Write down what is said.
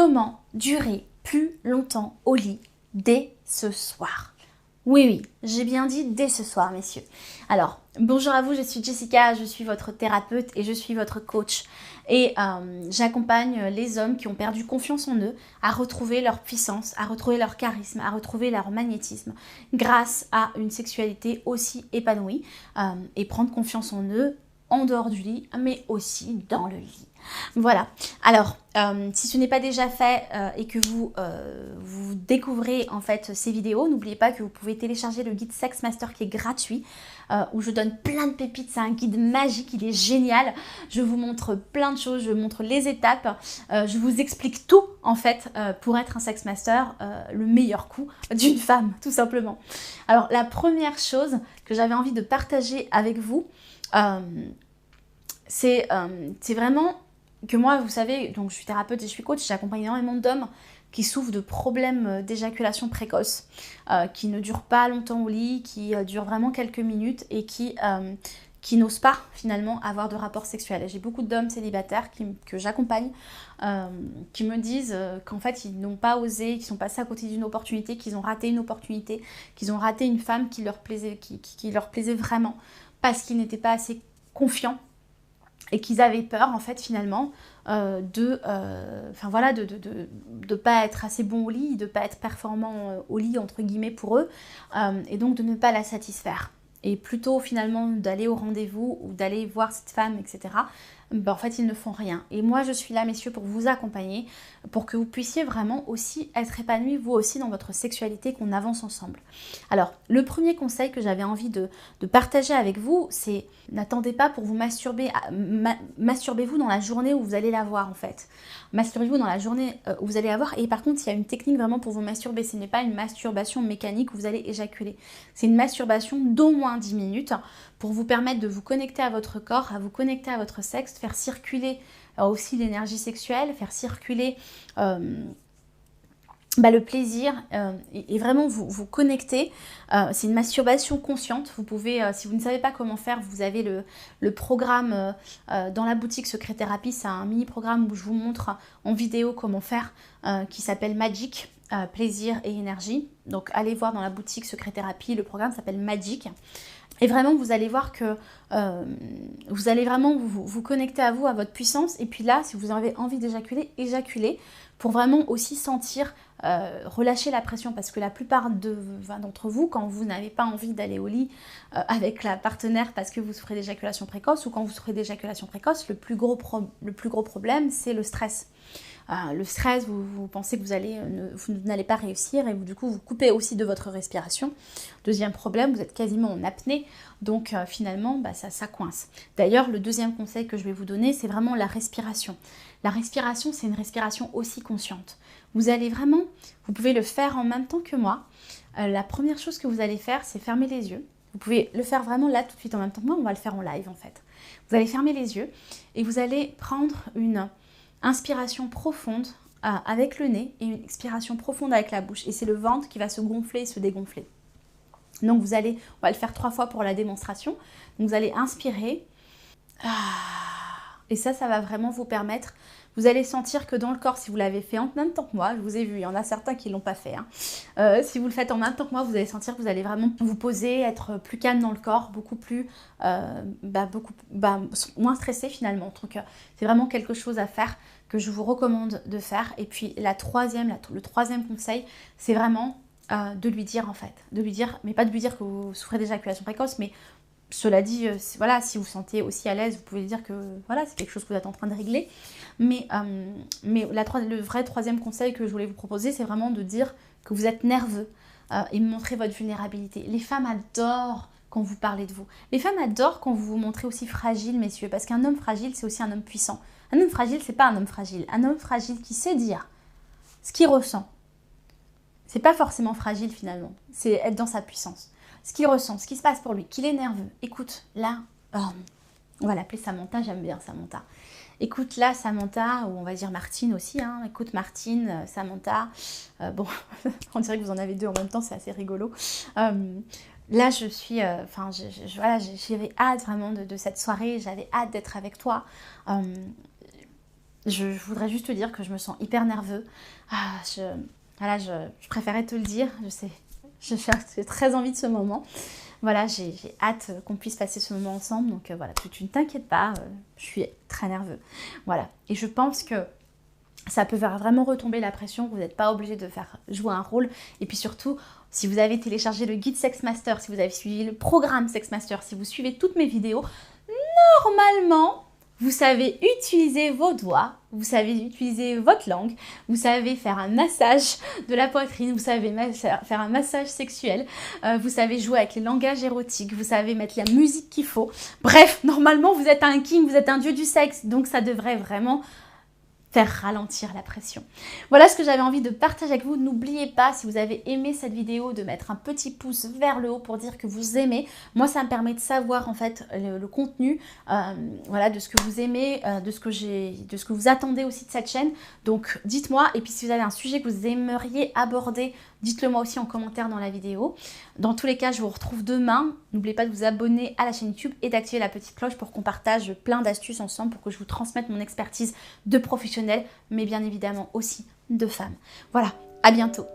comment durer plus longtemps au lit dès ce soir. Oui, oui, j'ai bien dit dès ce soir, messieurs. Alors, bonjour à vous, je suis Jessica, je suis votre thérapeute et je suis votre coach. Et j'accompagne les hommes qui ont perdu confiance en eux à retrouver leur puissance, à retrouver leur charisme, à retrouver leur magnétisme grâce à une sexualité aussi épanouie et prendre confiance en eux en dehors du lit, mais aussi dans le lit. Voilà, alors si ce n'est pas déjà fait et que vous découvrez en fait ces vidéos, n'oubliez pas que vous pouvez télécharger le guide Sex Master qui est gratuit, où je donne plein de pépites, c'est un guide magique, il est génial, je vous montre plein de choses, je vous montre les étapes, je vous explique tout en fait pour être un Sex Master, le meilleur coup d'une femme tout simplement. Alors la première chose que j'avais envie de partager avec vous, c'est vraiment que moi, vous savez, donc je suis thérapeute et je suis coach, j'accompagne énormément d'hommes qui souffrent de problèmes d'éjaculation précoce, qui ne durent pas longtemps au lit, qui durent vraiment quelques minutes et qui n'osent pas finalement avoir de rapport sexuel. Et j'ai beaucoup d'hommes célibataires que j'accompagne qui me disent qu'en fait ils n'ont pas osé, qu'ils sont passés à côté d'une opportunité, qu'ils ont raté une opportunité, qu'ils ont raté une femme qui leur plaisait, qui leur plaisait vraiment parce qu'ils n'étaient pas assez confiants et qu'ils avaient peur en fait finalement de pas être assez bon au lit, de pas être performant au lit entre guillemets pour eux et donc de ne pas la satisfaire. Et plutôt finalement d'aller au rendez-vous ou d'aller voir cette femme, etc. En fait, ils ne font rien. Et moi, je suis là, messieurs, pour vous accompagner, pour que vous puissiez vraiment aussi être épanouis, vous aussi, dans votre sexualité, qu'on avance ensemble. Alors, le premier conseil que j'avais envie de partager avec vous, c'est n'attendez pas pour vous masturber, masturbez-vous dans la journée où vous allez la voir, en fait. Masturbez-vous dans la journée où vous allez la voir. Et par contre, il y a une technique vraiment pour vous masturber. Ce n'est pas une masturbation mécanique où vous allez éjaculer. C'est une masturbation d'au moins 10 minutes pour vous permettre de vous connecter à votre corps, à vous connecter à votre sexe, faire circuler aussi l'énergie sexuelle, faire circuler le plaisir et vraiment vous connecter. C'est une masturbation consciente. Vous pouvez, si vous ne savez pas comment faire, vous avez le programme dans la boutique Secret Thérapie. C'est un mini programme où je vous montre en vidéo comment faire qui s'appelle Magic, plaisir et énergie. Donc allez voir dans la boutique Secret Thérapie, le programme s'appelle Magic. Et vraiment, vous allez voir que vous allez vraiment vous connecter à vous, à votre puissance. Et puis là, si vous avez envie d'éjaculer, éjaculez pour vraiment aussi sentir, relâcher la pression. Parce que la plupart d'entre vous, quand vous n'avez pas envie d'aller au lit avec la partenaire parce que vous souffrez d'éjaculation précoce ou quand vous souffrez d'éjaculation précoce, le plus gros problème, c'est le stress. Le stress, vous pensez que vous n'allez pas réussir et du coup vous coupez aussi de votre respiration. Deuxième problème, vous êtes quasiment en apnée, donc finalement ça coince. D'ailleurs, le deuxième conseil que je vais vous donner, c'est vraiment la respiration. La respiration, c'est une respiration aussi consciente. Vous allez vraiment, vous pouvez le faire en même temps que moi. La première chose que vous allez faire, c'est fermer les yeux. Vous pouvez le faire vraiment là tout de suite en même temps que moi, on va le faire en live en fait. Vous allez fermer les yeux et vous allez prendre une inspiration profonde avec le nez et une expiration profonde avec la bouche. Et c'est le ventre qui va se gonfler et se dégonfler. Donc on va le faire 3 fois pour la démonstration. Donc vous allez inspirer. Et ça va vraiment vous permettre. Vous allez sentir que dans le corps, si vous l'avez fait en même temps que moi, je vous ai vu, il y en a certains qui ne l'ont pas fait. Si vous le faites en même temps que moi, vous allez sentir que vous allez vraiment vous poser, être plus calme dans le corps, beaucoup moins stressé finalement. Donc c'est vraiment quelque chose à faire que je vous recommande de faire. Et puis le troisième conseil, c'est vraiment de lui dire en fait. De lui dire, mais pas de lui dire que vous souffrez d'éjaculation précoce, mais cela dit, voilà, si vous vous sentez aussi à l'aise, vous pouvez dire que voilà, c'est quelque chose que vous êtes en train de régler. Mais le vrai troisième conseil que je voulais vous proposer, c'est vraiment de dire que vous êtes nerveux et montrer votre vulnérabilité. Les femmes adorent quand vous parlez de vous. Les femmes adorent quand vous vous montrez aussi fragile, messieurs, parce qu'un homme fragile, c'est aussi un homme puissant. Un homme fragile, c'est pas un homme fragile. Un homme fragile qui sait dire ce qu'il ressent. C'est pas forcément fragile finalement, c'est être dans sa puissance. Ce qu'il ressent, ce qui se passe pour lui, qu'il est nerveux. Écoute, là, on va l'appeler Samantha, j'aime bien Samantha. Écoute, là, Samantha, ou on va dire Martine aussi, écoute Martine, Samantha, on dirait que vous en avez deux en même temps, c'est assez rigolo. Là, je suis, j'avais hâte vraiment de cette soirée, j'avais hâte d'être avec toi. je voudrais juste te dire que je me sens hyper nerveux. Voilà, je préférais te le dire, je sais. J'ai très envie de ce moment. Voilà, j'ai hâte qu'on puisse passer ce moment ensemble. Donc voilà, tu ne t'inquiètes pas, je suis très nerveux. Voilà, et je pense que ça peut faire vraiment retomber la pression, vous n'êtes pas obligé de faire jouer un rôle. Et puis surtout, si vous avez téléchargé le guide Sex Master, si vous avez suivi le programme Sex Master, si vous suivez toutes mes vidéos, normalement, vous savez utiliser vos doigts, vous savez utiliser votre langue, vous savez faire un massage de la poitrine, vous savez faire un massage sexuel, vous savez jouer avec les langages érotiques, vous savez mettre la musique qu'il faut. Bref, normalement, vous êtes un king, vous êtes un dieu du sexe, donc ça devrait vraiment faire ralentir la pression. Voilà ce que j'avais envie de partager avec vous. N'oubliez pas, si vous avez aimé cette vidéo, de mettre un petit pouce vers le haut pour dire que vous aimez. Moi, ça me permet de savoir en fait le contenu, voilà, de ce que vous aimez, de ce que vous attendez aussi de cette chaîne. Donc, dites-moi. Et puis, si vous avez un sujet que vous aimeriez aborder, dites-le moi aussi en commentaire dans la vidéo. Dans tous les cas, je vous retrouve demain. N'oubliez pas de vous abonner à la chaîne YouTube et d'activer la petite cloche pour qu'on partage plein d'astuces ensemble, pour que je vous transmette mon expertise de professionnel, mais bien évidemment aussi de femme. Voilà, à bientôt.